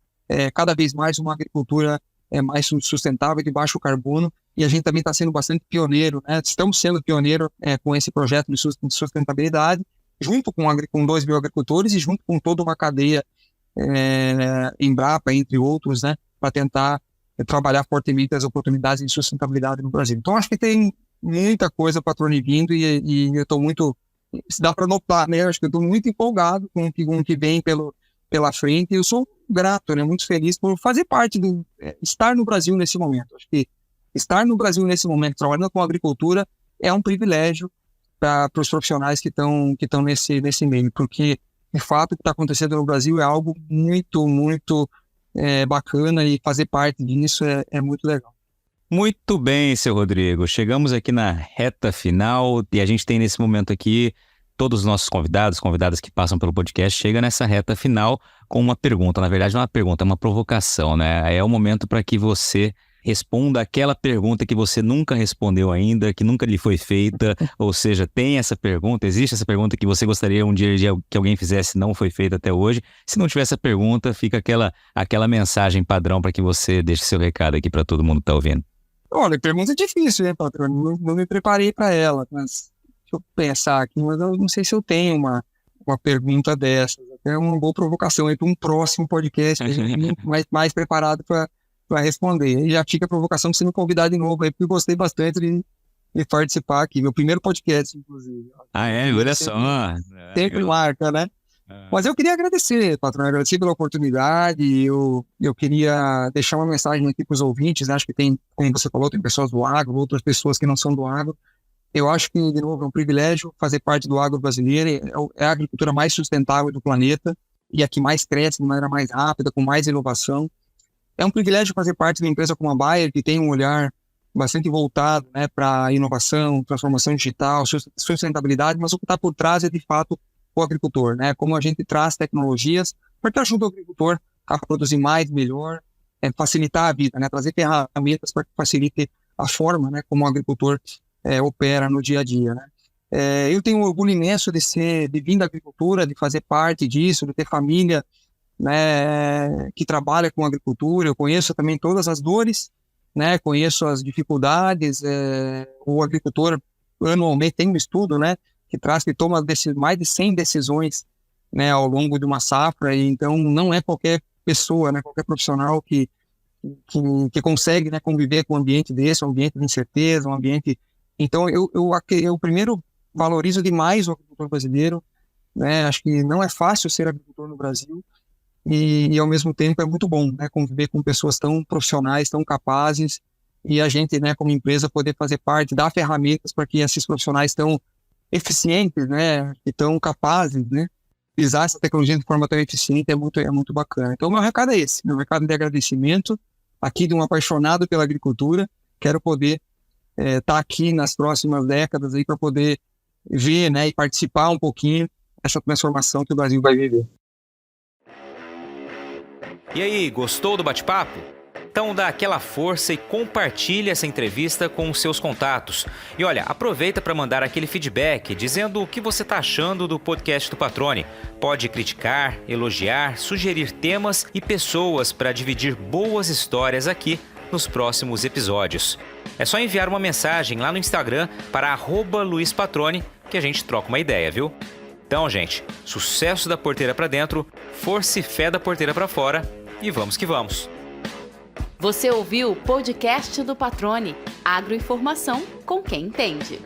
cada vez mais uma agricultura mais sustentável, de baixo carbono, e a gente também está sendo bastante pioneiro, né? Estamos sendo pioneiro com esse projeto de sustentabilidade, junto com 2.000 agricultores e junto com toda uma cadeia Embrapa, entre outros, né? Para tentar trabalhar fortemente as oportunidades de sustentabilidade no Brasil. Então, acho que tem muita coisa, Patrone, vindo, e eu estou muito, se dá para notar, né? Acho que eu estou muito empolgado com o que vem pela frente, e eu sou grato, né, muito feliz por fazer parte estar no Brasil nesse momento. Acho que estar no Brasil nesse momento, trabalhando com agricultura, é um privilégio para os profissionais que estão nesse meio, porque, de fato, o que está acontecendo no Brasil é algo muito, muito bacana, e fazer parte disso é muito legal. Muito bem, seu Rodrigo. Chegamos aqui na reta final e a gente tem nesse momento aqui todos os nossos convidadas que passam pelo podcast, chegam nessa reta final com uma pergunta. Na verdade, não é uma pergunta, é uma provocação, né? É o momento para que você responda aquela pergunta que você nunca respondeu ainda, que nunca lhe foi feita. Ou seja, tem essa pergunta, existe essa pergunta que você gostaria um dia que alguém fizesse, não foi feita até hoje. Se não tiver essa pergunta, fica aquela mensagem padrão para que você deixe seu recado aqui para todo mundo que está ouvindo. Olha, pergunta difícil, né, patrão? Não me preparei para ela, mas deixa eu pensar aqui, mas eu não sei se eu tenho uma pergunta dessas. É uma boa provocação aí para um próximo podcast, que a gente mais preparado para responder. E já fica a provocação de você me convidar de novo aí, porque eu gostei bastante de participar aqui. Meu primeiro podcast, inclusive. Olha só. Sempre marca, né? Mas eu queria agradecer, patrão, agradecer pela oportunidade. Eu queria deixar uma mensagem aqui para os ouvintes, né? Acho que tem, como você falou, tem pessoas do agro, outras pessoas que não são do agro. Eu acho que, de novo, é um privilégio fazer parte do agro brasileiro. É a agricultura mais sustentável do planeta e a que mais cresce de maneira mais rápida, com mais inovação. É um privilégio fazer parte de uma empresa como a Bayer, que tem um olhar bastante voltado, né, para inovação, transformação digital, sustentabilidade, mas o que está por trás é, de fato, o agricultor, né? Como a gente traz tecnologias para que ajude o agricultor a produzir mais, melhor, facilitar a vida, né? Trazer ferramentas para que facilite a forma, né, como o agricultor opera no dia a dia, né? Eu tenho um orgulho imenso de vir da agricultura, de fazer parte disso, de ter família, né, que trabalha com agricultura. Eu conheço também todas as dores, né? Conheço as dificuldades. O agricultor anualmente tem um estudo, né, que toma mais de 100 decisões, né, ao longo de uma safra, e então não é qualquer pessoa, né, qualquer profissional que consegue, né, conviver com um ambiente desse, um ambiente de incerteza, um ambiente. Então eu primeiro valorizo demais o agricultor brasileiro, né? Acho que não é fácil ser agricultor no Brasil, e ao mesmo tempo é muito bom, né, conviver com pessoas tão profissionais, tão capazes, e a gente, né, como empresa, poder fazer parte, dar ferramentas para que esses profissionais tão eficientes, né, e tão capazes, né, usar essa tecnologia de forma tão eficiente é muito bacana. Então, meu recado é esse, meu recado de agradecimento aqui de um apaixonado pela agricultura. Quero poder estar aqui nas próximas décadas aí para poder ver, né, e participar um pouquinho dessa transformação que o Brasil vai viver. E aí, gostou do bate-papo? Então dá aquela força e compartilha essa entrevista com os seus contatos. E olha, aproveita para mandar aquele feedback dizendo o que você está achando do podcast do Patrone. Pode criticar, elogiar, sugerir temas e pessoas para dividir boas histórias aqui nos próximos episódios. É só enviar uma mensagem lá no Instagram para @LuizPatrone que a gente troca uma ideia, viu? Então, gente, sucesso da porteira para dentro, força e fé da porteira para fora e vamos que vamos. Você ouviu o podcast do Patrone, agroinformação com quem entende.